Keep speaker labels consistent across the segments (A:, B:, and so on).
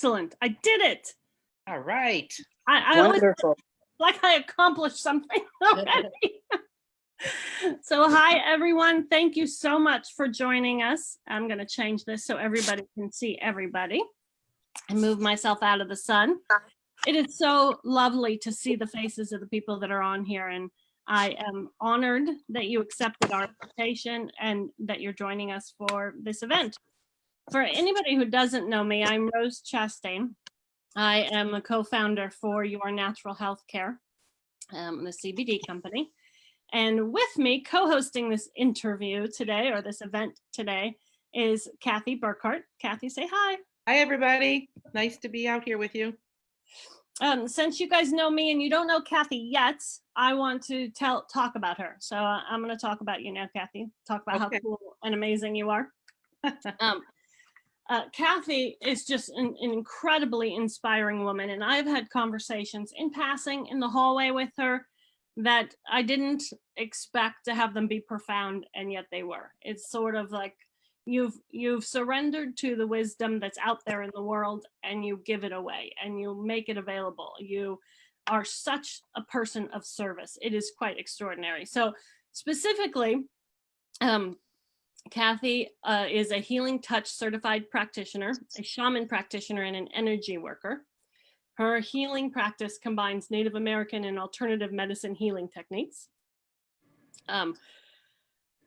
A: Excellent. I did it.
B: All right.
A: I always
C: Wonderful.
A: like I accomplished something already. So hi, everyone. Thank you so much for joining us. I'm going to change this so everybody can see everybody and move myself out of the sun. It is so lovely to see the faces of the people that are on here, and I am honored that you accepted our invitation and that you're joining us for this event. For anybody who doesn't know me, I'm Rose Chastain. I am a co-founder for Your Natural Healthcare, the CBD company. And with me co-hosting this interview today, or this event today, is Kathleen Burkard. Kathy, say hi.
B: Hi, everybody. Nice to be out here with you.
A: Since you guys know me and you don't know Kathy yet, I want to talk about her. So I'm going to talk about you now, Kathy. Talk about how cool and amazing you are. Kathy is just an incredibly inspiring woman, and I've had conversations in passing in the hallway with her that I didn't expect to have them be profound, and yet they were. It's sort of like you've surrendered to the wisdom that's out there in the world, and you give it away and you make it available. You are such a person of service. It is quite extraordinary. So specifically, Kathy is a Healing Touch Certified Practitioner, a Shaman Practitioner, and an energy worker. Her healing practice combines Native American and alternative medicine healing techniques.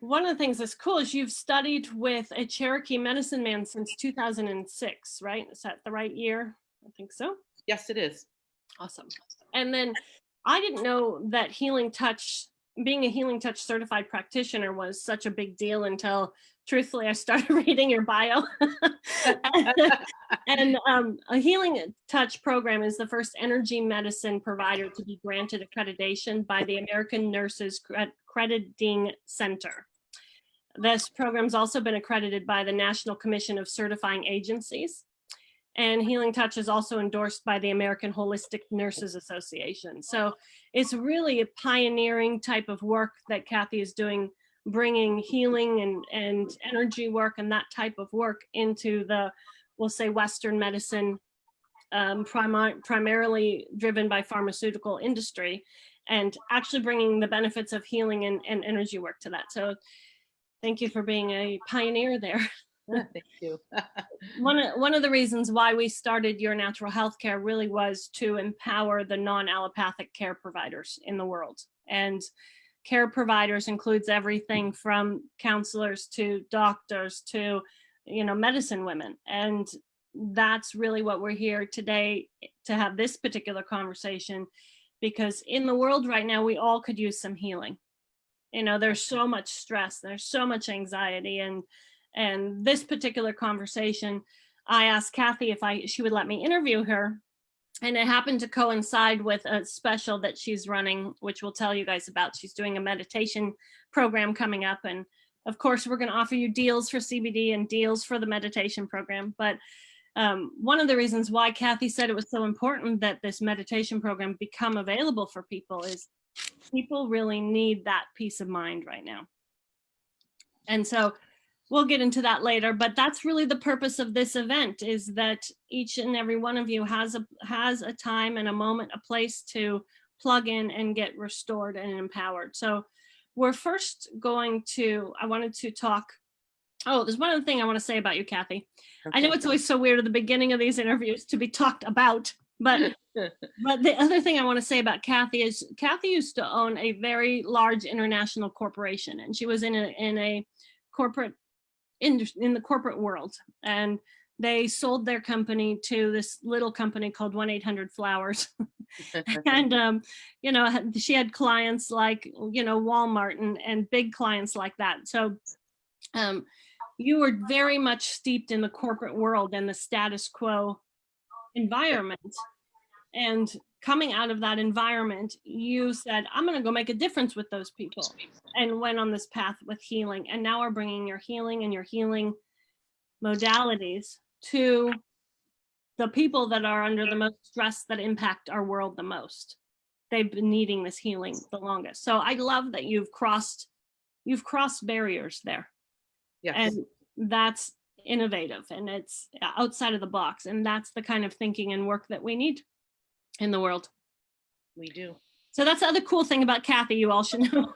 A: One of the things that's cool is you've studied with a Cherokee medicine man since 2006, right? Is that the right year? I think so.
B: Yes, it is.
A: Awesome. And then I didn't know that Healing Touch, being a Healing Touch certified practitioner, was such a big deal until, truthfully, I started reading your bio. And a Healing Touch program is the first energy medicine provider to be granted accreditation by the American Nurses Accrediting Center. This program's also been accredited by the National Commission of Certifying Agencies. And Healing Touch is also endorsed by the American Holistic Nurses Association. So it's really a pioneering type of work that Kathy is doing, bringing healing and energy work and that type of work into the, we'll say, Western medicine, primarily driven by pharmaceutical industry, and actually bringing the benefits of healing and energy work to that. So thank you for being a pioneer there.
B: Thank you.
A: One of the reasons why we started Your Natural Healthcare really was to empower the non-allopathic care providers in the world. And care providers includes everything from counselors to doctors to, medicine women. And that's really what we're here today to have this particular conversation, because in the world right now, we all could use some healing. There's so much stress, there's so much anxiety, and this particular conversation, I asked Kathy if she would let me interview her, and it happened to coincide with a special that she's running, which we'll tell you guys about. She's doing a meditation program coming up, and of course, we're going to offer you deals for CBD and deals for the meditation program. But one of the reasons why Kathy said it was so important that this meditation program become available for people is people really need that peace of mind right now. And so we'll get into that later, but that's really the purpose of this event, is that each and every one of you has a time and a moment, a place to plug in and get restored and empowered. So we're first I wanted to talk, there's one other thing I want to say about you, Kathy. Okay. I know it's always so weird at the beginning of these interviews to be talked about, but the other thing I want to say about Kathy is Kathy used to own a very large international corporation, and she was in the corporate world, and they sold their company to this little company called 1-800-Flowers. And she had clients like Walmart and big clients like that. So you were very much steeped in the corporate world and the status quo environment, and coming out of that environment, you said, I'm going to go make a difference with those people, and went on this path with healing. And now we're bringing your healing and your healing modalities to the people that are under the most stress, that impact our world the most. They've been needing this healing the longest. So I love that you've crossed barriers there.
B: Yes.
A: And that's innovative and it's outside of the box. And that's the kind of thinking and work that we need in the world.
B: We do.
A: So that's the other cool thing about Kathy, you all should know.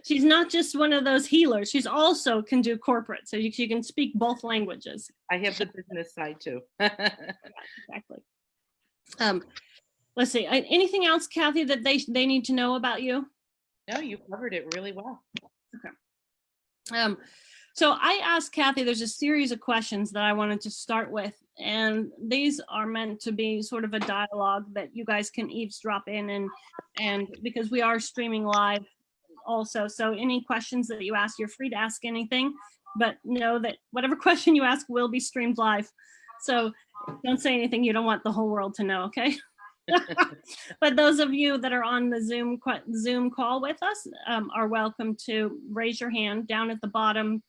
A: She's not just one of those healers. She's also can do corporate. So she can speak both languages.
B: I have the business side too.
A: Exactly. Let's see. Anything else, Kathy, that they need to know about you?
B: No, you covered it really well.
A: Okay. So I asked Kathy, there's a series of questions that I wanted to start with, and these are meant to be sort of a dialogue that you guys can eavesdrop in and because we are streaming live also. So any questions that you ask, you're free to ask anything, but know that whatever question you ask will be streamed live. So don't say anything you don't want the whole world to know, okay? But those of you that are on the Zoom call with us are welcome to raise your hand. Down at the bottom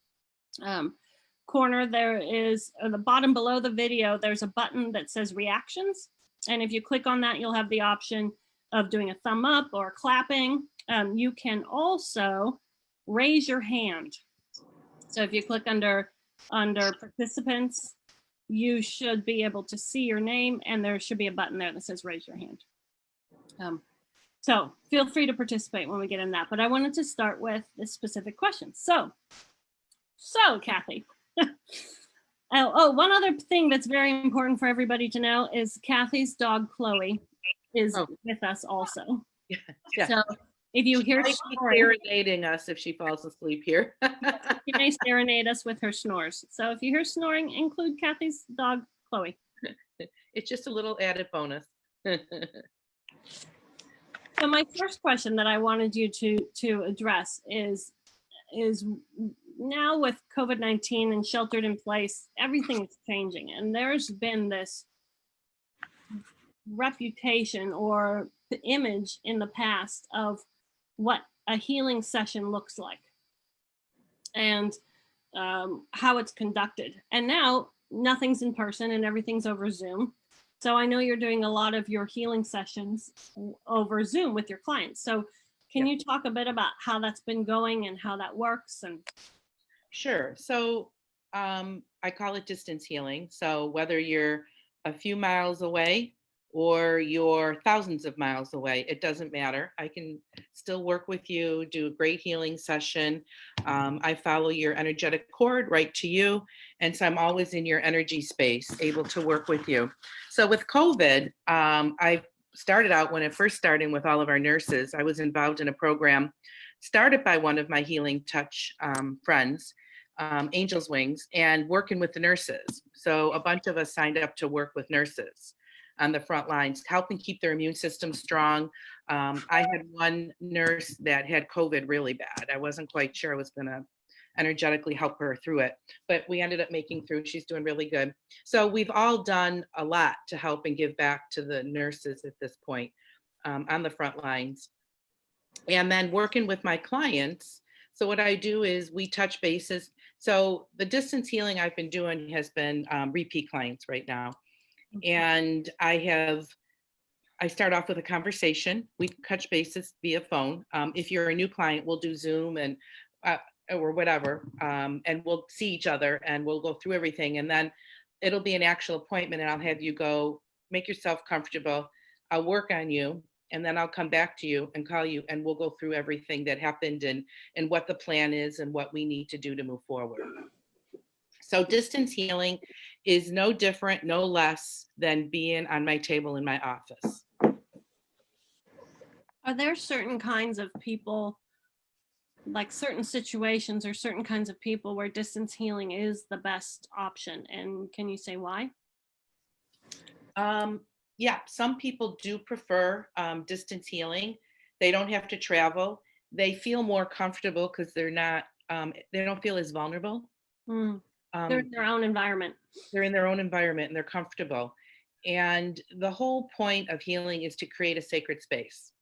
A: corner, there is, or the bottom below the video, there's a button that says reactions. And if you click on that, you'll have the option of doing a thumb up or clapping. You can also raise your hand. So if you click under participants, you should be able to see your name and there should be a button there that says raise your hand. So feel free to participate when we get in that, but I wanted to start with this specific question. So Kathy, one other thing that's very important for everybody to know is Kathy's dog, Chloe, is with us also.
B: Yeah.
A: So if you hear
B: serenading us if she falls asleep here.
A: she may serenade us with her snores. So if you hear snoring, include Kathy's dog, Chloe.
B: It's just a little added bonus.
A: So my first question that I wanted you to address is now with COVID-19 and sheltered in place, everything is changing. And there's been this reputation or the image in the past of what a healing session looks like and how it's conducted. And now nothing's in person and everything's over Zoom. So I know you're doing a lot of your healing sessions over Zoom with your clients. So can you talk a bit about how that's been going and how that works? And
B: Sure. So I call it distance healing. So whether you're a few miles away or you're thousands of miles away, it doesn't matter. I can still work with you, do a great healing session. I follow your energetic cord right to you. And so I'm always in your energy space, able to work with you. So with COVID, I started out when it first started with all of our nurses. I was involved in a program started by one of my Healing Touch friends, Angel's Wings, and working with the nurses. So a bunch of us signed up to work with nurses on the front lines, helping keep their immune system strong. I had one nurse that had COVID really bad. I wasn't quite sure I was gonna energetically help her through it, but we ended up making through. She's doing really good. So we've all done a lot to help and give back to the nurses at this point on the front lines. And then working with my clients. So what I do is we touch bases. So the distance healing I've been doing has been repeat clients right now. And I start off with a conversation. We touch bases via phone. If you're a new client, we'll do Zoom and or whatever, and we'll see each other and we'll go through everything. And then it'll be an actual appointment and I'll have you go make yourself comfortable. I'll work on you and then I'll come back to you and call you and we'll go through everything that happened and what the plan is and what we need to do to move forward. So distance healing is no different, no less than being on my table in my office.
A: are there certain kinds of people, like certain situations or certain kinds of people where distance healing is the best option? And can you say why?
B: Yeah, some people do prefer distance healing. They don't have to travel. They feel more comfortable because they're not, they don't feel as vulnerable.
A: They're in their own environment.
B: They're in their own environment and they're comfortable. And the whole point of healing is to create a sacred space.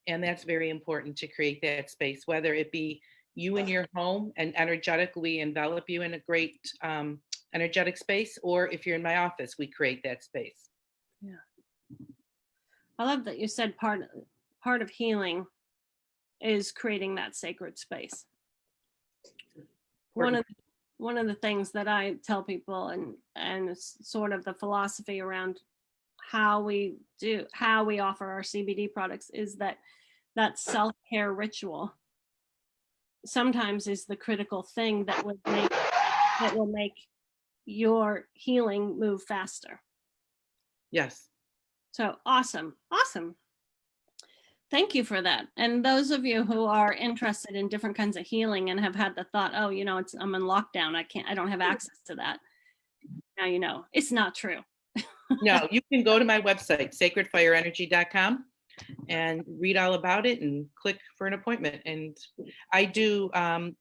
B: And that's very important to create that space, whether it be you in your home and energetically envelop you in a great energetic space, or if you're in my office, we create that space.
A: Yeah. I love that you said part of healing is creating that sacred space. One of the things that I tell people, and it's sort of the philosophy around how we offer our CBD products, is that self-care ritual sometimes is the critical thing that will make your healing move faster.
B: Yes.
A: So awesome. Thank you for that. And those of you who are interested in different kinds of healing and have had the thought, oh, I'm in lockdown, I don't have access to that. Now you know, it's not true.
B: No, you can go to my website, sacredfireenergy.com, and read all about it and click for an appointment. And I do a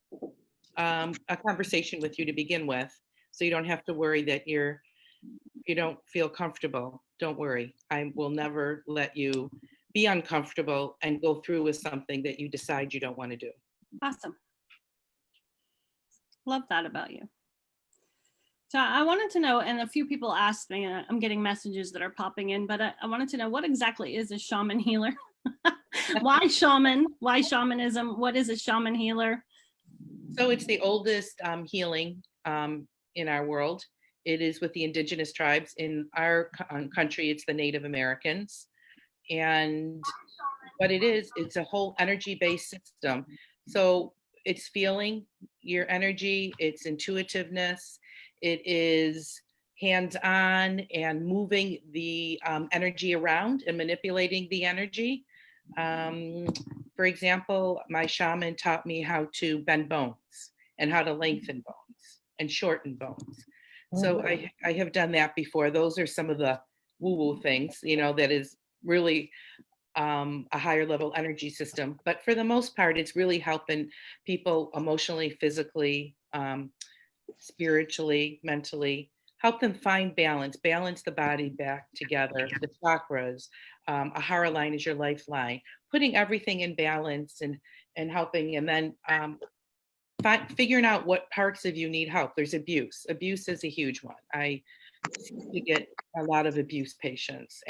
B: conversation with you to begin with, so you don't have to worry that you don't feel comfortable. Don't worry. I will never let you be uncomfortable and go through with something that you decide you don't want to do.
A: Awesome. Love that about you. So I wanted to know, and a few people asked me, I'm getting messages that are popping in, but I wanted to know, what exactly is a shaman healer? Why shaman? Why shamanism? What is a shaman healer?
B: So it's the oldest healing in our world. It is with the indigenous tribes. In our country, it's the Native Americans. And what it is, it's a whole energy-based system. So it's feeling your energy, it's intuitiveness, it is hands-on and moving the energy around and manipulating the energy. For example, my shaman taught me how to bend bones and how to lengthen bones and shorten bones. So I have done that before. Those are some of the woo-woo things, that is really a higher level energy system. But for the most part, it's really helping people emotionally, physically, spiritually, mentally, help them find balance the body back together, the chakras. A hara line is your lifeline, putting everything in balance and helping, and then figuring out what parts of you need help. There's abuse. Abuse is a huge one. I seem to get a lot of abuse patients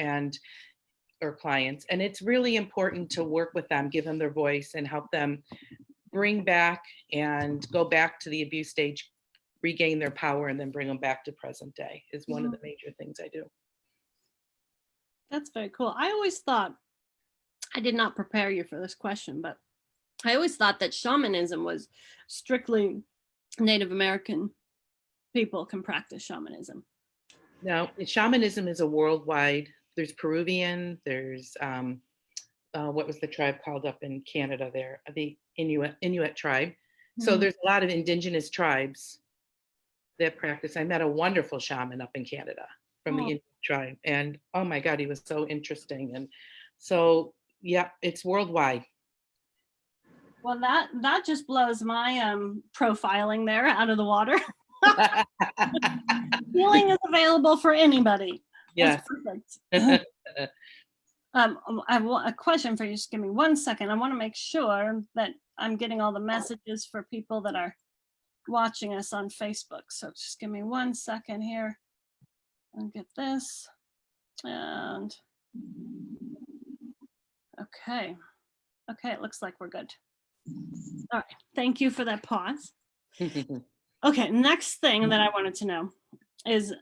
B: or clients, and it's really important to work with them, give them their voice, and help them bring back and go back to the abuse stage, regain their power, and then bring them back to present day is one of the major things I do.
A: That's very cool. I always thought, I did not prepare you for this question, but I always thought that shamanism was strictly Native American people can practice shamanism.
B: No, shamanism is a worldwide. There's Peruvian, there's what was the tribe called up in Canada there? The Inuit tribe. So there's a lot of indigenous tribes that practice. I met a wonderful shaman up in Canada from the Inuit tribe, and oh my God, he was so interesting. And so, yeah, it's worldwide.
A: Well, that just blows my profiling there out of the water. Healing is available for anybody.
B: Yes.
A: That's perfect. I have a question for you. Just give me 1 second. I want to make sure that I'm getting all the messages for people that are watching us on Facebook. So just give me 1 second here. I'll get this. And okay, it looks like we're good. All right, thank you for that pause. Okay, next thing that I wanted to know is,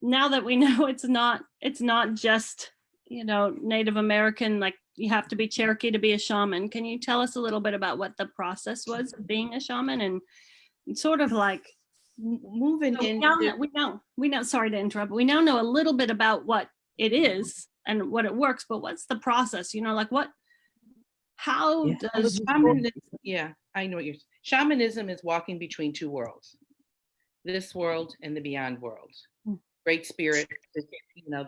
A: now that we know it's not just, Native American, like you have to be Cherokee to be a shaman. Can you tell us a little bit about what the process was of being a shaman, and sort of like
B: moving in?
A: We know, sorry to interrupt, but we now know a little bit about what it is and what it works, but what's the process? Like how does
B: I know what you're. Shamanism is walking between two worlds, this world and the beyond world. Great Spirit,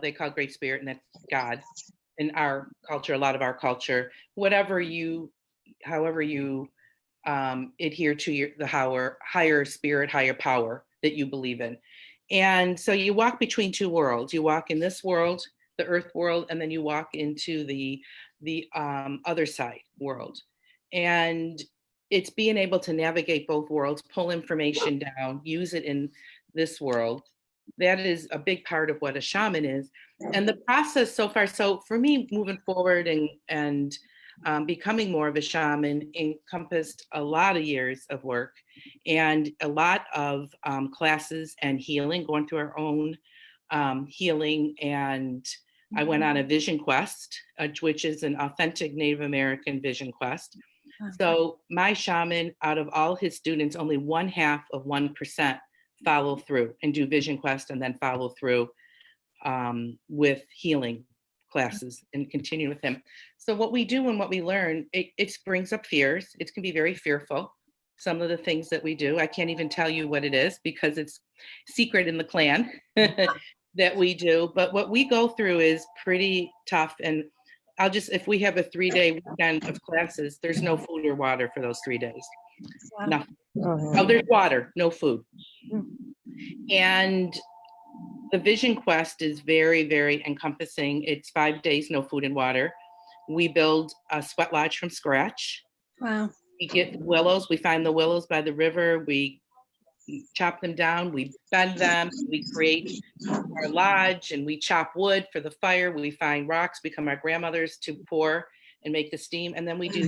B: they call Great Spirit, and that's God in our culture, a lot of our culture, however you adhere to the higher spirit, higher power that you believe in. And so you walk between two worlds. You walk in this world, the earth world, and then you walk into the other side world. And it's being able to navigate both worlds, pull information down, use it in this world. That is a big part of what a shaman is. And the process so far, so for me moving forward and becoming more of a shaman encompassed a lot of years of work and a lot of classes and healing, going through our own healing. And I went on a vision quest, which is an authentic Native American vision quest. So my shaman, out of all his students, only 0.5% follow through and do vision quest and then follow through with healing classes and continue with him. So what we do and what we learn, it brings up fears. It can be very fearful. Some of the things that we do, I can't even tell you what it is because it's secret in the clan that we do. But what we go through is pretty tough. And if we have a 3-day weekend of classes, there's no food or water for those 3 days.
A: Wow.
B: Nothing. Oh, there's water, no food. And the vision quest is very, very encompassing. It's 5 days, no food and water. We build a sweat lodge from scratch.
A: Wow.
B: We get willows. We find the willows by the river. We chop them down. We bend them. We create our lodge and we chop wood for the fire. We find rocks, become our grandmothers to pour and make the steam. And then we do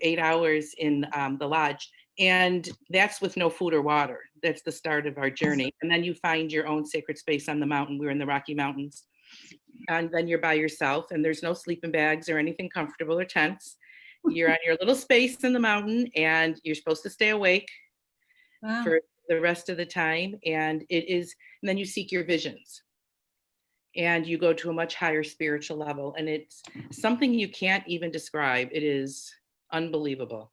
B: 8 hours in the lodge. And that's with no food or water. That's the start of our journey. And then you find your own sacred space on the mountain. We're in the Rocky Mountains. And then you're by yourself and there's no sleeping bags or anything comfortable or tents. You're on your little space in the mountain and you're supposed to stay awake for the rest of the time. And then you seek your visions and you go to a much higher spiritual level. And it's something you can't even describe. It is unbelievable.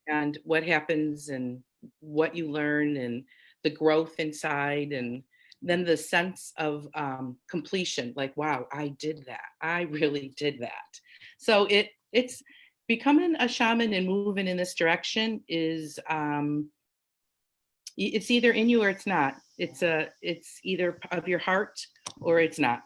B: And what happens and what you learn and the growth inside, and then the sense of completion, like, wow, I did that. I really did that. So it's becoming a shaman and moving in this direction is it's either in you or it's not. It's either of your heart or it's not.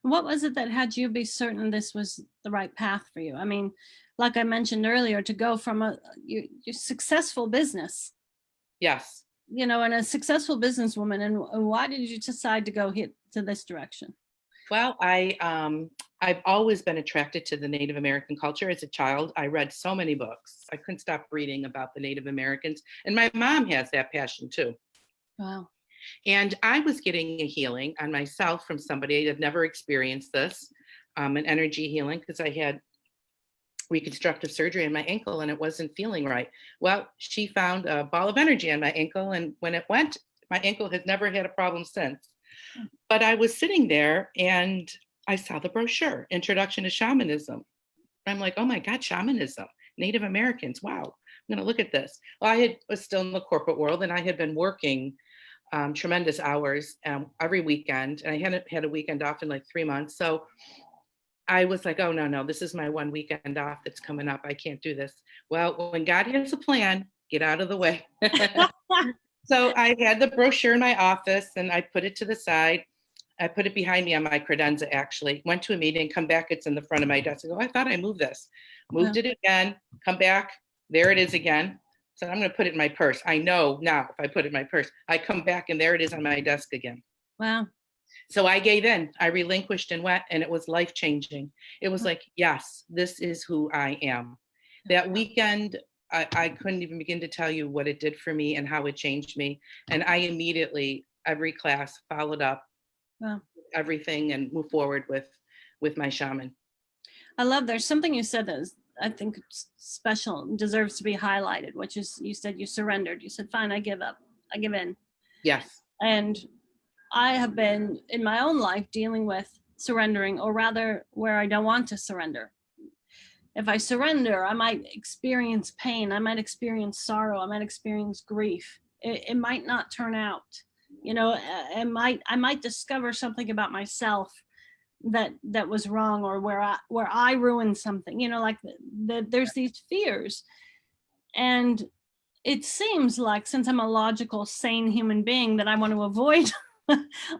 A: What was it that had you be certain this was the right path for you? I mean, like I mentioned earlier, to go from your successful business.
B: Yes.
A: And a successful businesswoman, and why did you decide to go to this direction?
B: Well, I've always been attracted to the Native American culture. As a child, I read so many books. I couldn't stop reading about the Native Americans. And my mom has that passion too. Wow. And I was getting a healing on myself from somebody that had never experienced this, an energy healing, because I had reconstructive surgery on my ankle and it wasn't feeling right. Well, she found a ball of energy on my ankle, and when it went, my ankle has never had a problem since. But I was sitting there and I saw the brochure, Introduction to Shamanism. I'm like, oh my God, shamanism, Native Americans. Wow, I'm gonna look at this. Well, I was still in the corporate world and I had been working tremendous hours every weekend. And I hadn't had a weekend off in like 3 months. So I was like, oh, no, this is my one weekend off that's coming up. I can't do this. Well, when God has a plan, get out of the way. So I had the brochure in my office and I put it to the side. I put it behind me on my credenza, actually. Went to a meeting, come back, it's in the front of my desk. I go, I thought I moved this. Moved it again, come back, there it is again. So I'm going to put it in my purse. I know now if I put it in my purse, I come back and there it is on my desk again. Wow. So I gave in, I relinquished and went, and it was life-changing. It was like, yes, this is who I am. That weekend, I couldn't even begin to tell you what it did for me and how it changed me. And I immediately, every class, followed up everything and moved forward with my shaman.
A: I love, there's something you said that is, I think it's special, deserves to be highlighted, which is, you said you surrendered. You said, fine, I give up, I give in.
B: Yes.
A: And I have been in my own life dealing with surrendering, or rather where I don't want to surrender. If I surrender, I might experience pain. I might experience sorrow. I might experience grief. It might not turn out, I might discover something about myself that was wrong, or where I ruined something, like there's these fears. And it seems like, since I'm a logical, sane human being, that I want to avoid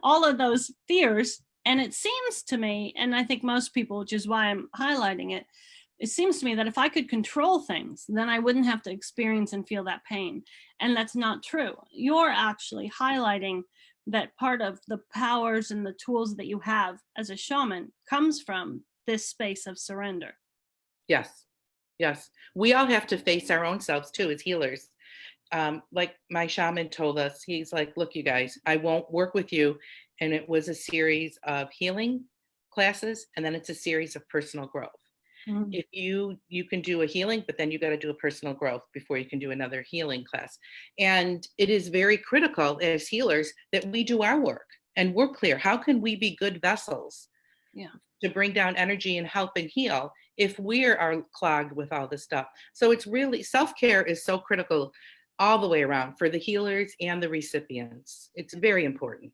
A: all of those fears. And it seems to me, and I think most people, which is why I'm highlighting it, it seems to me that if I could control things, then I wouldn't have to experience and feel that pain. And that's not true. You're actually highlighting that part of the powers and the tools that you have as a shaman comes from this space of surrender.
B: Yes. Yes. We all have to face our own selves too as healers. Like my shaman told us, he's like, look, you guys, I won't work with you. And it was a series of healing classes, and then it's a series of personal growth.
A: Mm.
B: If you can do a healing, but then you got to do a personal growth before you can do another healing class. And it is very critical as healers that we do our work and we're clear. How can we be good vessels to bring down energy and help and heal if we are clogged with all this stuff? So it's really, self-care is so critical all the way around for the healers and the recipients. It's very important.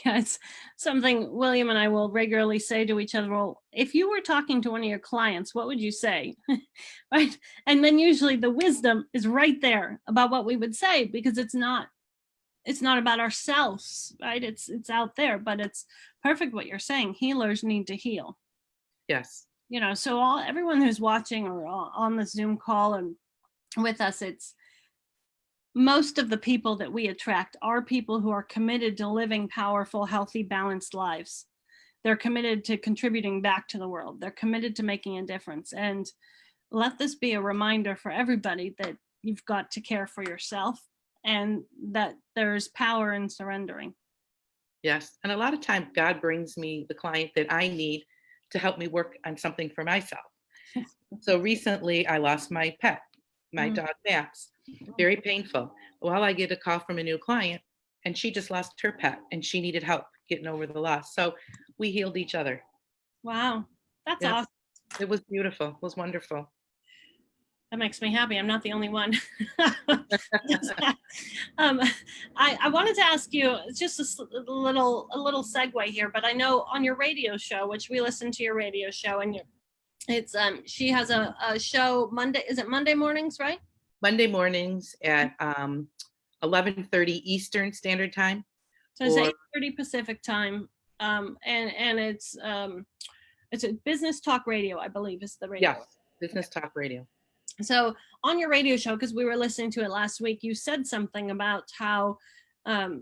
A: Yeah, it's something William and I will regularly say to each other. Well, if you were talking to one of your clients, what would you say? Right? And then usually the wisdom is right there about what we would say, because it's not about ourselves, right? It's out there, but it's perfect what you're saying. Healers need to heal.
B: Yes.
A: So everyone who's watching or on the Zoom call and with us, it's most of the people that we attract are people who are committed to living powerful, healthy, balanced lives. They're committed to contributing back to the world. They're committed to making a difference. And let this be a reminder for everybody that you've got to care for yourself and that there's power in surrendering.
B: Yes. And a lot of times God brings me the client that I need to help me work on something for myself. So recently I lost my pet, my dog Max. Very painful. Well, I get a call from a new client and she just lost her pet and she needed help getting over the loss. So we healed each other.
A: Wow. That's
B: Yes.
A: awesome.
B: It was beautiful. It was wonderful.
A: That makes me happy. I'm not the only one. I wanted to ask you just a little segue here, but I know on your radio show, which we listen to your radio show, and it's she has a show Monday. Is it Monday mornings, right?
B: Monday mornings at 11:30 Eastern Standard Time.
A: So it's 8:30 Pacific time, and it's a business talk radio, I believe, is the radio.
B: Yes, business talk radio.
A: So on your radio show, because we were listening to it last week, you said something about how a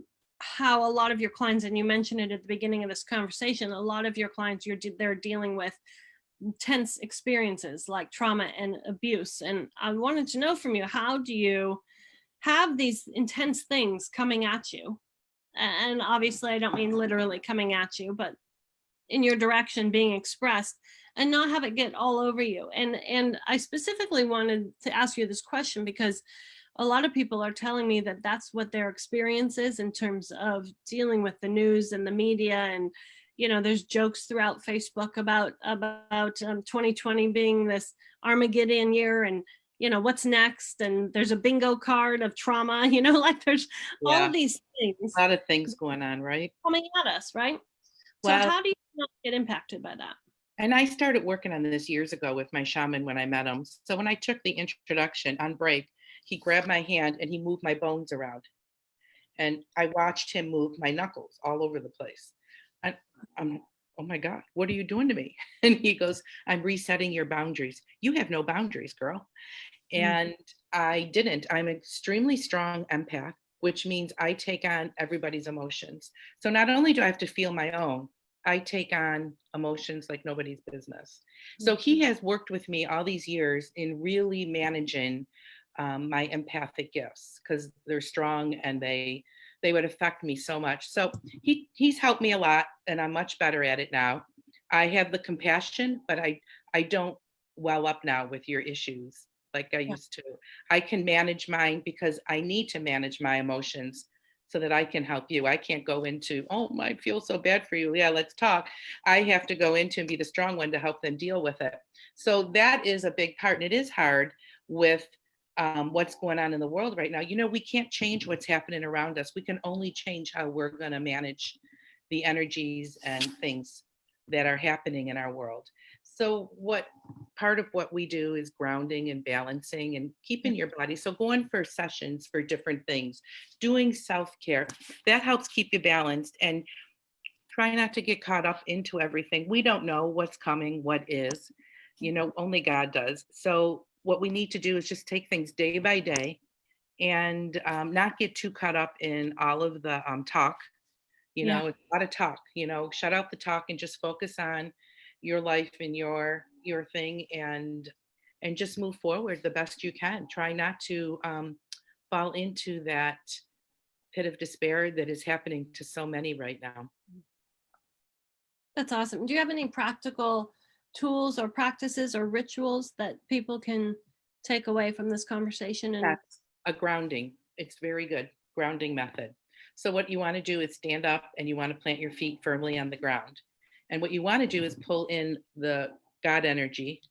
A: lot of your clients, and you mentioned it at the beginning of this conversation, a lot of your clients, they're dealing with tense experiences like trauma and abuse. And I wanted to know from you, how do you have these intense things coming at you? And obviously, I don't mean literally coming at you, but in your direction being expressed, and not have it get all over you. And I specifically wanted to ask you this question because a lot of people are telling me that that's what their experience is in terms of dealing with the news and the media. And there's jokes throughout Facebook about 2020 being this Armageddon year, and what's next, and there's a bingo card of trauma, like there's all of these things,
B: a lot of things going on, right?
A: Coming at us, right?
B: Well,
A: so how do you not get impacted by that?
B: And I started working on this years ago with my shaman when I met him. So when I took the introduction on break, he grabbed my hand and he moved my bones around. And I watched him move my knuckles all over the place. I'm, oh my God, what are you doing to me? And he goes, I'm resetting your boundaries. You have no boundaries, girl. And I didn't. I'm an extremely strong empath, which means I take on everybody's emotions. So not only do I have to feel my own, I take on emotions like nobody's business. So he has worked with me all these years in really managing my empathic gifts, because they're strong and they would affect me so much. So he's helped me a lot, and I'm much better at it now. I have the compassion, but I don't well up now with your issues like I used to. I can manage mine because I need to manage my emotions so that I can help you. I can't go into, oh, I feel so bad for you. Yeah, let's talk. I have to go into and be the strong one to help them deal with it. So that is a big part. And it is hard with what's going on in the world right now. We can't change what's happening around us. We can only change how we're going to manage the energies and things that are happening in our world. So part of what we do is grounding and balancing and keeping your body. So going for sessions for different things, doing self-care, that helps keep you balanced, and try not to get caught up into everything. We don't know what's coming, what is, only God does. So what we need to do is just take things day by day and not get too caught up in all of the talk
A: Yeah.
B: It's a lot of talk, shut out the talk and just focus on your life and your thing, and just move forward the best you can. Try not to fall into that pit of despair that is happening to so many right now.
A: That's awesome. Do you have any practical tools or practices or rituals that people can take away from this conversation? And
B: That's a grounding. It's very good grounding method. So what you want to do is stand up and you want to plant your feet firmly on the ground. And what you want to do is pull in the God energy,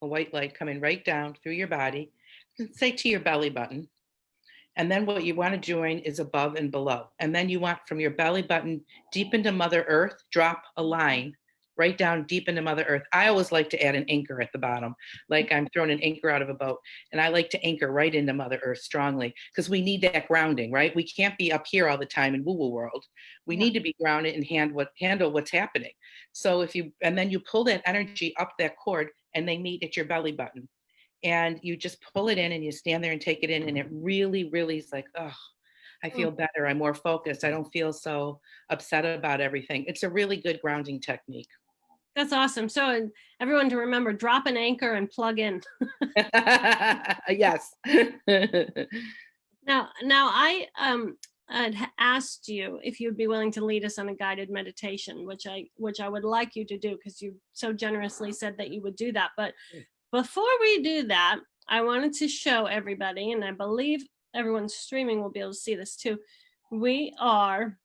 B: a white light coming right down through your body, say to your belly button. And then what you want to join is above and below. And then you want from your belly button deep into Mother Earth, drop a line right down deep into Mother Earth. I always like to add an anchor at the bottom, like I'm throwing an anchor out of a boat. And I like to anchor right into Mother Earth strongly because we need that grounding, right? We can't be up here all the time in woo-woo world. We need to be grounded and handle what's happening. So and then you pull that energy up that cord and they meet at your belly button. And you just pull it in and you stand there and take it in. And it really, really is like, oh, I feel better. I'm more focused. I don't feel so upset about everything. It's a really good grounding technique.
A: that's awesome. So everyone to remember, drop an anchor and plug in.
B: Yes.
A: Now I had asked you if you'd be willing to lead us on a guided meditation, which I would like you to do because you so generously said that you would do that. But before we do that, I wanted to show everybody, and I believe everyone streaming will be able to see this too. We are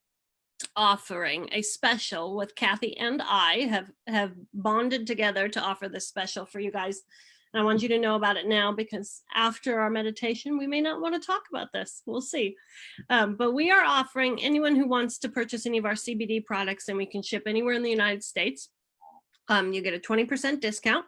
A: offering a special with Kathy, and I have bonded together to offer this special for you guys. And I want you to know about it now because after our meditation, we may not want to talk about this. We'll see. But we are offering anyone who wants to purchase any of our CBD products, and we can ship anywhere in the United States. You get a 20% discount.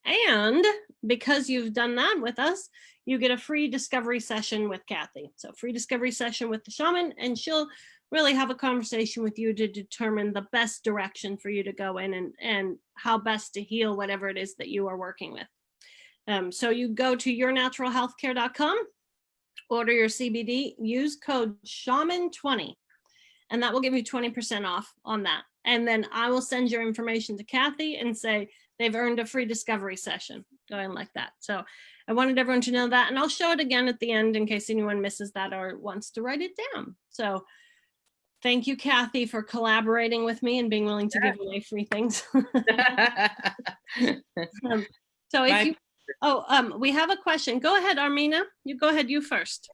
A: And because you've done that with us, you get a free discovery session with Kathy. So free discovery session with the shaman, and she'll really have a conversation with you to determine the best direction for you to go in and how best to heal whatever it is that you are working with. So you go to yournaturalhealthcare.com, order your CBD, use code SHAMAN20, and that will give you 20% off on that. And then I will send your information to Kathy and say, they've earned a free discovery session, going like that. So I wanted everyone to know that. And I'll show it again at the end in case anyone misses that or wants to write it down. So thank you, Kathy, for collaborating with me and being willing to give away free things. So if you, we have a question. Go ahead, Armina. You go ahead, you first.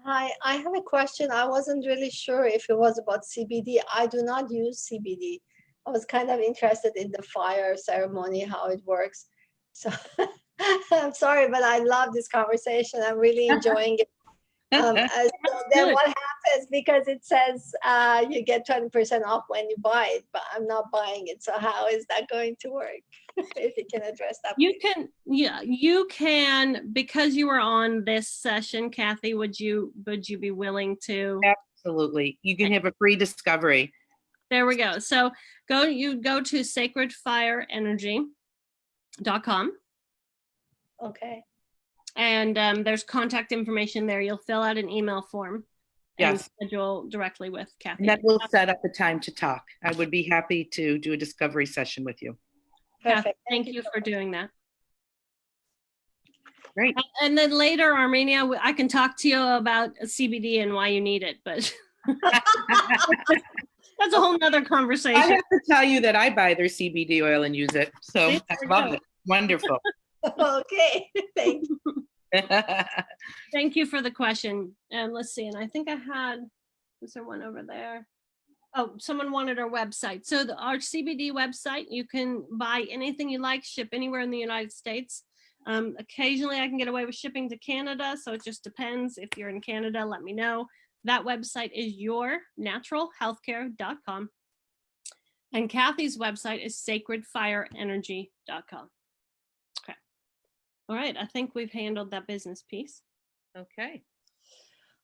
C: Hi, I have a question. I wasn't really sure if it was about CBD. I do not use CBD. I was kind of interested in the fire ceremony, how it works. So I'm sorry, but I love this conversation. I'm really enjoying it. So then what happens, because it says you get 20% off when you buy it, but I'm not buying it. So how is that going to work? If you can address that.
A: You can, yeah, you can, because you were on this session, Kathy, would you be willing to?
B: Absolutely. You can have a free discovery.
A: There we go. So you go to sacredfireenergy.com.
C: Okay.
A: And there's contact information there. You'll fill out an email form and schedule directly with Kathy.
B: And that will set up the time to talk. I would be happy to do a discovery session with you.
A: Perfect. Kathy, thank you for doing that.
B: Great.
A: And then later, Armenia, I can talk to you about CBD and why you need it, but that's a whole nother conversation.
B: I have to tell you that I buy their CBD oil and use it. So I love it. Wonderful.
C: Okay, thank you.
A: Thank you for the question. And let's see, and I think was there one over there? Oh, someone wanted our website. So our CBD website, you can buy anything you like, ship anywhere in the United States. Occasionally I can get away with shipping to Canada, so it just depends. If you're in Canada, let me know. That website is yournaturalhealthcare.com. And Kathy's website is sacredfireenergy.com. Okay. All right, I think we've handled that business piece.
B: Okay.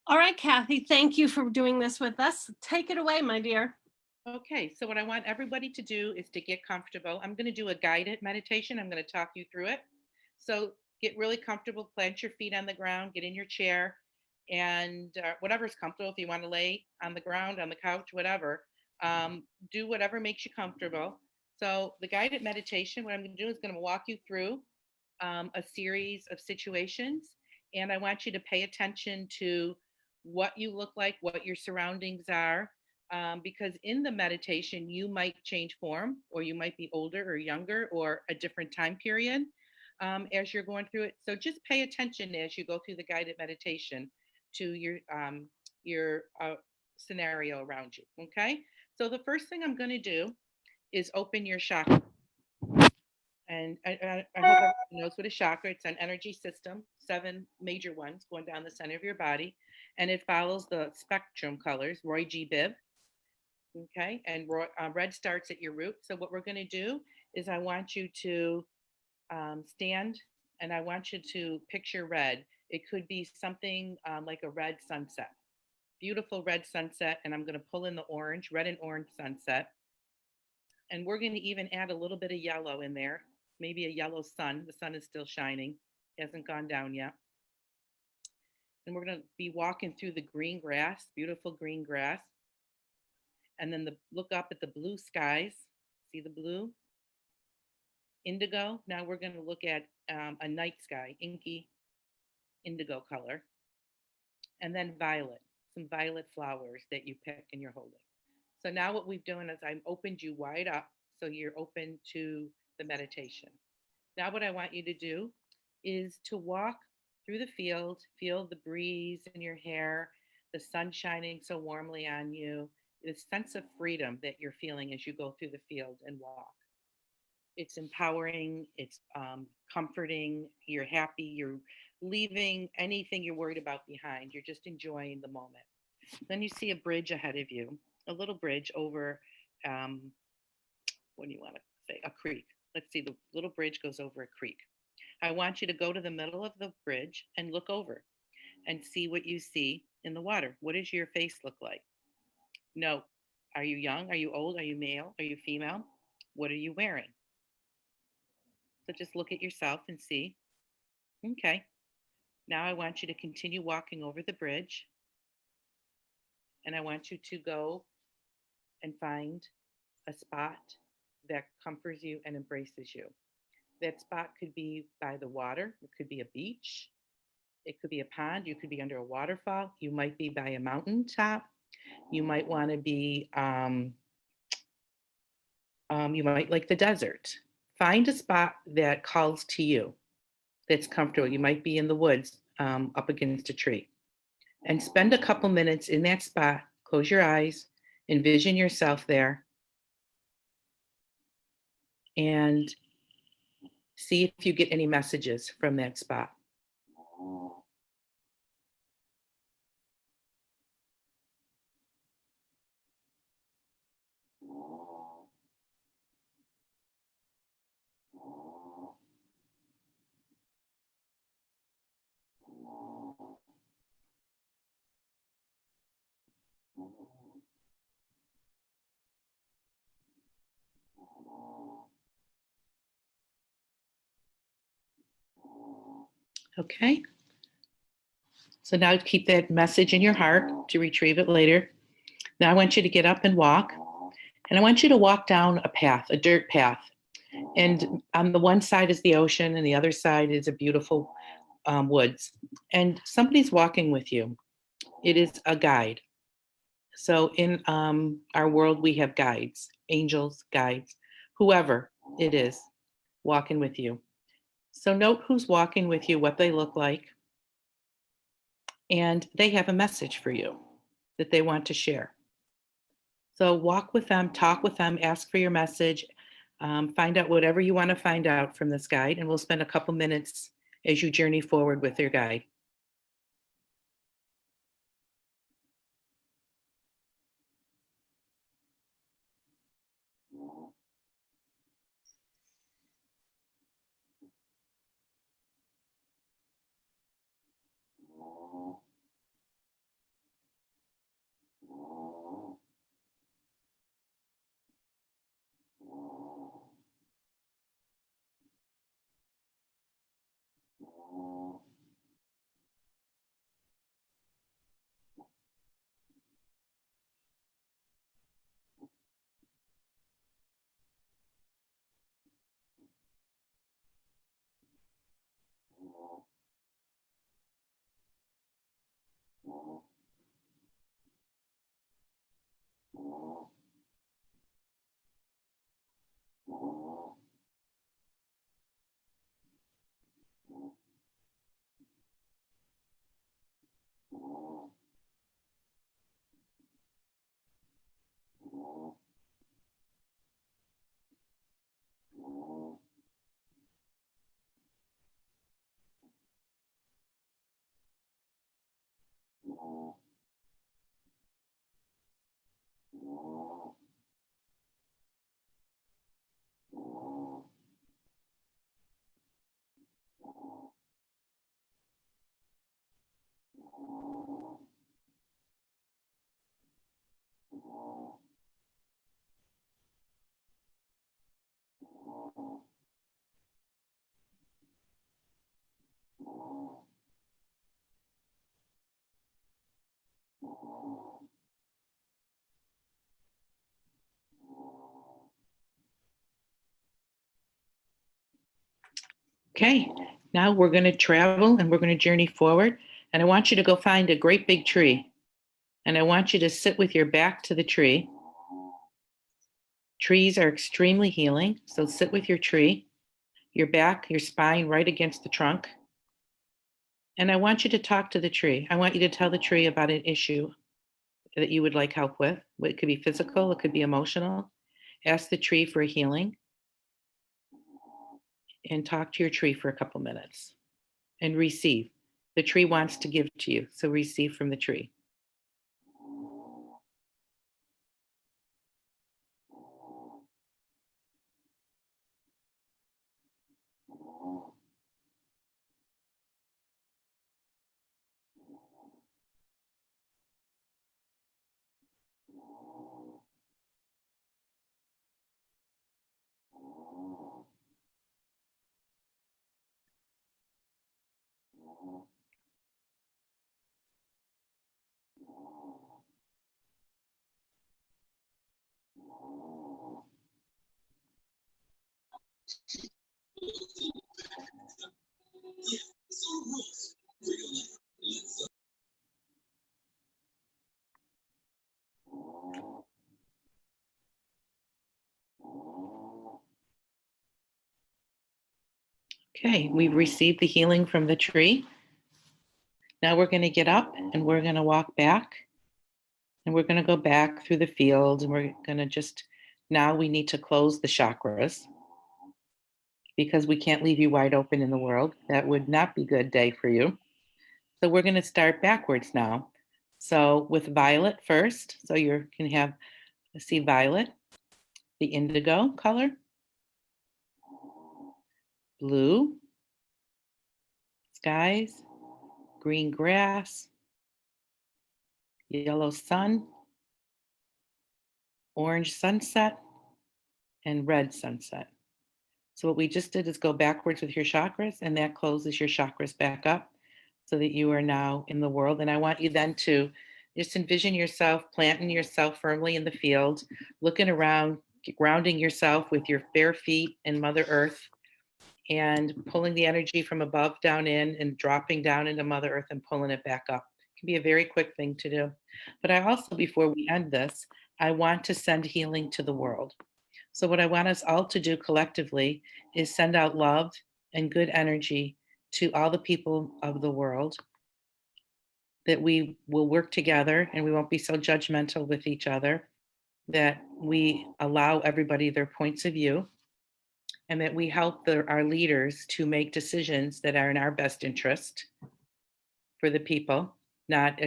A: All right, Kathy, thank you for doing this with us. Take it away, my dear.
B: Okay, so what I want everybody to do is to get comfortable. I'm going to do a guided meditation. I'm going to talk you through it. So get really comfortable, plant your feet on the ground, get in your chair, and whatever's comfortable. If you want to lay on the ground, on the couch, whatever, Do whatever makes you comfortable. So the guided meditation, what I'm going to do is going to walk you through a series of situations, and I want you to pay attention to what you look like, what your surroundings are, because in the meditation, you might change form, or you might be older or younger or a different time period as you're going through it. So just pay attention as you go through the guided meditation to your scenario around you. Okay. So the first thing I'm going to do is open your chakra. And I hope everyone knows what a chakra. It's an energy system, 7 major ones going down the center of your body, and it follows the spectrum colors, Roy G. Biv. Okay, and red starts at your root. So what we're going to do is I want you to stand, and I want you to picture red. It could be something like a red sunset, beautiful red sunset, and I'm going to pull in the orange, red and orange sunset. And we're going to even add a little bit of yellow in there, maybe a yellow sun. The sun is still shining, hasn't gone down yet. And we're going to be walking through the green grass, beautiful green grass. And then look up at the blue skies. See the blue? Indigo. Now we're going to look at a night sky, inky indigo color. And then violet, some violet flowers that you pick and you're holding. So now what we've done is I've opened you wide up so you're open to the meditation. Now what I want you to do is to walk through the field, feel the breeze in your hair, the sun shining so warmly on you, the sense of freedom that you're feeling as you go through the field and walk. It's empowering, it's comforting, you're happy, you're leaving anything you're worried about behind. You're just enjoying the moment. Then you see a bridge ahead of you, a little bridge over, what do you want to say, a creek. Let's see, the little bridge goes over a creek. I want you to go to the middle of the bridge and look over and see what you see in the water. What does your face look like? No. Are you young? Are you old? Are you male? Are you female? What are you wearing? So just look at yourself and see. Okay. Now I want you to continue walking over the bridge. And I want you to go and find a spot that comforts you and embraces you. That spot could be by the water. It could be a beach. It could be a pond. You could be under a waterfall. You might be by a mountaintop. You might want to be, you might like the desert. Find a spot that calls to you, that's comfortable. You might be in the woods up against a tree. And spend a couple minutes in that spot. Close your eyes, envision yourself there, and see if you get any messages from that spot. Okay. So now keep that message in your heart to retrieve it later. Now I want you to get up and walk. And I want you to walk down a path, a dirt path. And on the one side is the ocean and the other side is a beautiful woods. And somebody's walking with you. It is a guide. So in our world, we have guides, angels, guides, whoever it is walking with you. So note who's walking with you, what they look like, and they have a message for you that they want to share. So walk with them, talk with them, ask for your message, find out whatever you want to find out from this guide, and we'll spend a couple minutes as you journey forward with your guide. Okay, now we're going to travel and we're going to journey forward. And I want you to go find a great big tree. And I want you to sit with your back to the tree. Trees are extremely healing. So sit with your tree, your back, your spine right against the trunk. And I want you to talk to the tree. I want you to tell the tree about an issue that you would like help with. It could be physical, it could be emotional. Ask the tree for a healing and talk to your tree for a couple minutes and receive. The tree wants to give to you, so receive from the tree. Okay, we've received the healing from the tree. Now we're going to get up and we're going to walk back and we're going to go back through the field and we're going to just, now we need to close the chakras because we can't leave you wide open in the world. That would not be a good day for you. So we're going to start backwards now. So with violet first, so you can have, see violet, the indigo color, blue, skies, green grass, yellow sun, orange sunset, and red sunset. So what we just did is go backwards with your chakras, and that closes your chakras back up so that you are now in the world. And I want you then to just envision yourself planting yourself firmly in the field, looking around, grounding yourself with your bare feet in Mother Earth, and pulling the energy from above down in and dropping down into Mother Earth and pulling it back up. It can be a very quick thing to do. But I also, before we end this, I want to send healing to the world. So what I want us all to do collectively is send out love and good energy to all the people of the world, that we will work together and we won't be so judgmental with each other, that we allow everybody their points of view, and that we help our leaders to make decisions that are in our best interest for the people, not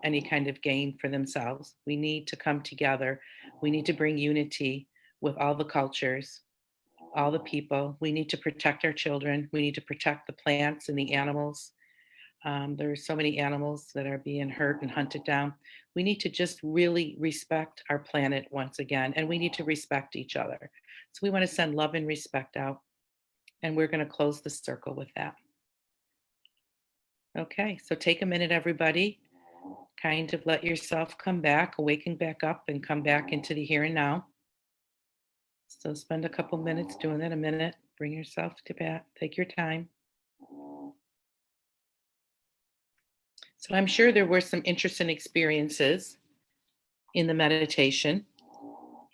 B: any kind of gain for themselves. We need to come together. We need to bring unity with all the cultures, all the people. We need to protect our children. We need to protect the plants and the animals. There are so many animals that are being hurt and hunted down. We need to just really respect our planet once again, and we need to respect each other. So we want to send love and respect out, and we're going to close the circle with that. Okay, so take a minute, everybody. Kind of let yourself come back, awaken back up, and come back into the here and now. So spend a couple minutes doing that, a minute. Bring yourself to back, take your time. So I'm sure there were some interesting experiences in the meditation.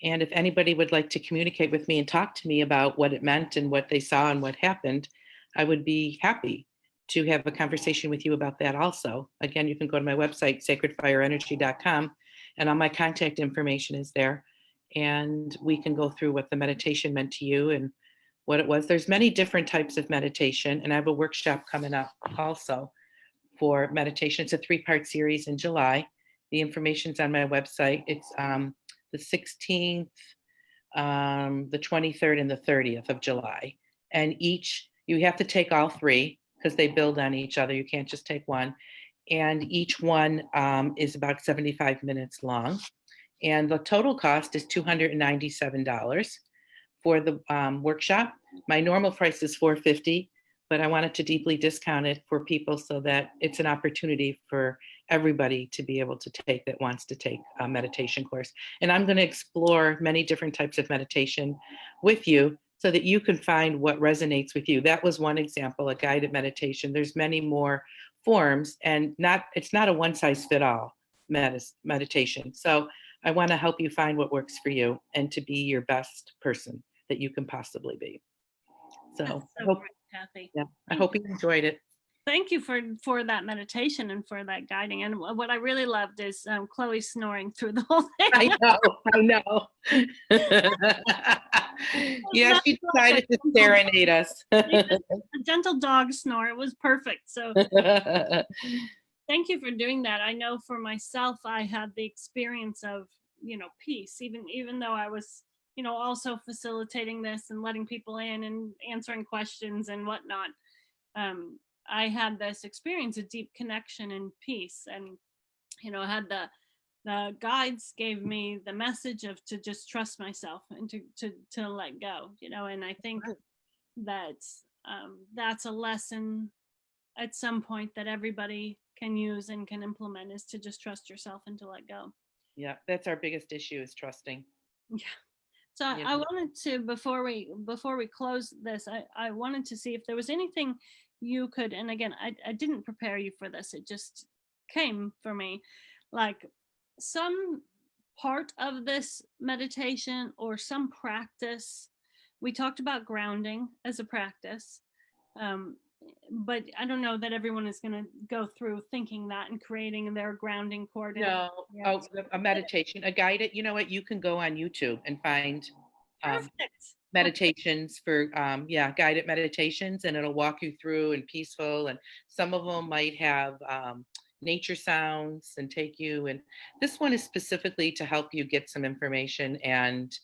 B: And if anybody would like to communicate with me and talk to me about what it meant and what they saw and what happened, I would be happy to have a conversation with you about that also. Again, you can go to my website, sacredfireenergy.com, and all my contact information is there. And we can go through what the meditation meant to you and what it was. There's many different types of meditation, and I have a workshop coming up also for meditation. It's a 3-part series in July. The information's on my website. It's the 16th, the 23rd, and the 30th of July. And each, you have to take all 3 because they build on each other. You can't just take one. And each one is about 75 minutes long. And the total cost is $297 for the workshop. My normal price is $450, but I wanted to deeply discount it for people so that it's an opportunity for everybody to be able to take that wants to take a meditation course. And I'm going to explore many different types of meditation with you so that you can find what resonates with you. That was one example, a guided meditation. There's many more forms, and it's not a one size fit all meditation. So I want to help you find what works for you and to be your best person that you can possibly be. So
A: That's
B: I
A: so
B: hope,
A: great, Kathy.
B: yeah, I hope you enjoyed it.
A: Thank you for that meditation and for that guiding. And what I really loved is Chloe snoring through the whole thing.
B: I know. Yeah, she decided to serenade us.
A: A gentle dog snore. It was perfect. So thank you for doing that. I know for myself, I had the experience of, peace, even though I was, also facilitating this and letting people in and answering questions and whatnot. I had this experience of deep connection and peace, and I had the guides gave me the message of to just trust myself and to let go, and I think that's a lesson at some point that everybody can use and can implement, is to just trust yourself and to let go.
B: Yeah, that's our biggest issue, is trusting.
A: Yeah. So
B: Yeah.
A: I wanted to, before we close this, I wanted to see if there was anything you could, and again, I didn't prepare you for this, it just came for me, like some part of this meditation or some practice. We talked about grounding as a practice, but I don't know that everyone is going to go through thinking that and creating their grounding cord.
B: No, a meditation, a guided, you know what, you can go on YouTube and find
A: Perfect.
B: meditations for, guided meditations, and it'll walk you through and peaceful. And some of them might have nature sounds and take you. And this one is specifically to help you get some information and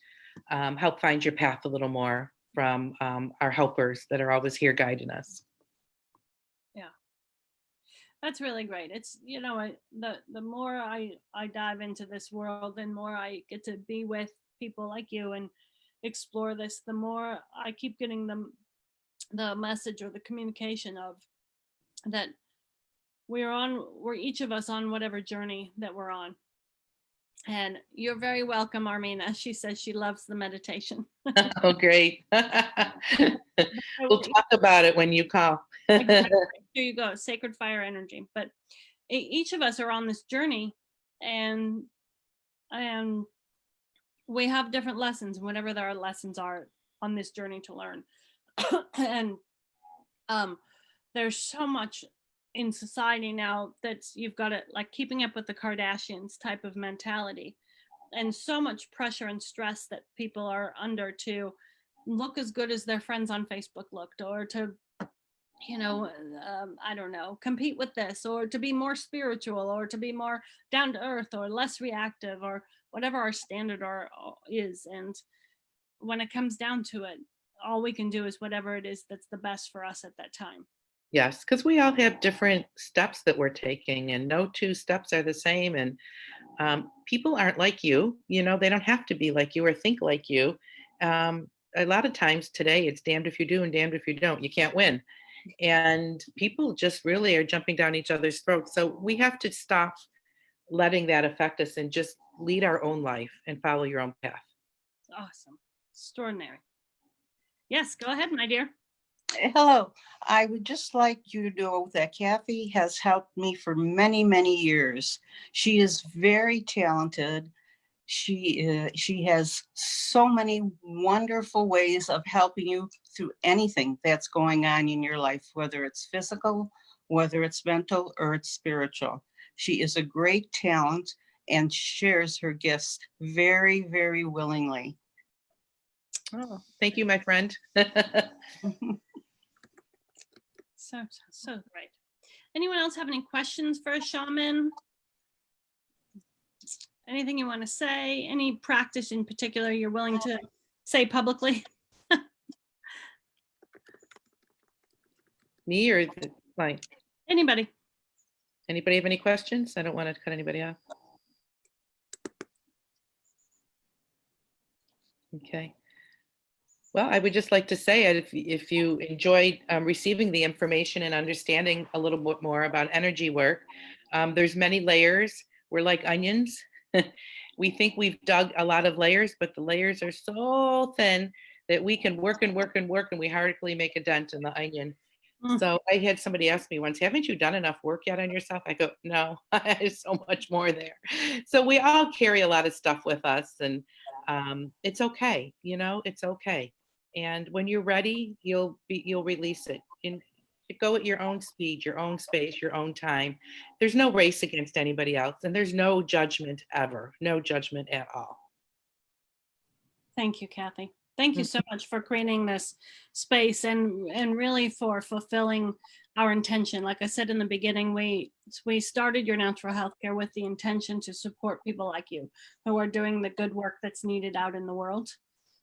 B: help find your path a little more from our helpers that are always here guiding us.
A: That's really great. It's, the more I dive into this world, and more I get to be with people like you and explore this, the more I keep getting the message or the communication of that we're each of us on whatever journey that we're on. And you're very welcome, Armina. She says she loves the meditation.
B: Oh, great. We'll talk about it when you call.
A: Exactly. Here you go, sacred fire energy. But each of us are on this journey, and we have different lessons, and whatever our lessons are on this journey to learn. And there's so much in society now that you've got it, like keeping up with the Kardashians type of mentality, and so much pressure and stress that people are under to look as good as their friends on Facebook looked, or to I don't know, compete with this, or to be more spiritual, or to be more down to earth, or less reactive, or whatever our standard is. And when it comes down to it, all we can do is whatever it is that's the best for us at that time.
B: Yes, because we all have different steps that we're taking, and no two steps are the same. And people aren't like you, they don't have to be like you or think like you. A lot of times today, it's damned if you do and damned if you don't. You can't win. And people just really are jumping down each other's throats. So we have to stop letting that affect us and just lead our own life and follow your own path.
A: Awesome. Extraordinary. Yes, go ahead, my dear.
D: Hello. I would just like you to know that Kathy has helped me for many, many years. She is very talented. She has so many wonderful ways of helping you through anything that's going on in your life, whether it's physical, whether it's mental, or it's spiritual. She is a great talent and shares her gifts very, very willingly.
B: Oh, thank you, my friend.
A: So great. Anyone else have any questions for a shaman? Anything you want to say? Any practice in particular you're willing to say publicly?
B: Me or like
A: Anybody?
B: Anybody have any questions? I don't want to cut anybody off. Okay. Well, I would just like to say, if you enjoyed receiving the information and understanding a little bit more about energy work, there's many layers. We're like onions. We think we've dug a lot of layers, but the layers are so thin that we can work and work and work and we hardly make a dent in the onion.
A: Mm.
B: So I had somebody ask me once, haven't you done enough work yet on yourself? I go, no, there's so much more there. So we all carry a lot of stuff with us, and it's okay. You know, it's okay. And when you're ready, you'll release it. And go at your own speed, your own space, your own time. There's no race against anybody else, and there's no judgment ever, no judgment at all.
A: Thank you, Kathy. Thank you so much for creating this space and really for fulfilling our intention. Like I said in the beginning, we started Your Natural Healthcare with the intention to support people like you who are doing the good work that's needed out in the world.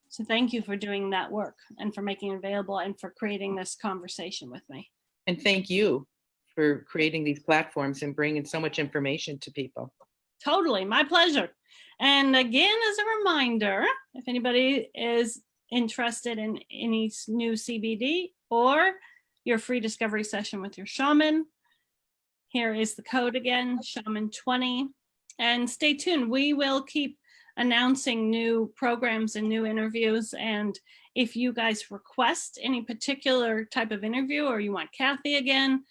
A: So thank you for doing that work and for making it available and for creating this conversation with me.
B: And thank you for creating these platforms and bringing so much information to people.
A: Totally, my pleasure. And again, as a reminder, if anybody is interested in any new CBD or your free discovery session with your shaman, here is the code again, shaman20. And stay tuned. We will keep announcing new programs and new interviews. And if you guys request any particular type of interview or you want Kathy again,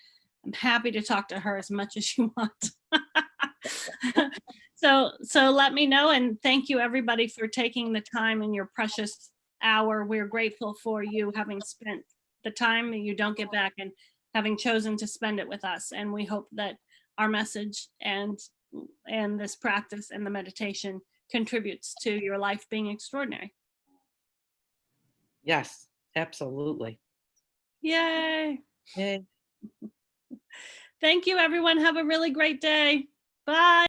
A: I'm happy to talk to her as much as you want. So let me know, and thank you everybody for taking the time in your precious hour. We're grateful for you having spent the time that you don't get back and having chosen to spend it with us. And we hope that our message and this practice and the meditation contributes to your life being extraordinary.
B: Yes, absolutely.
A: Yay.
B: Yay.
A: Thank you, everyone. Have a really great day. Bye.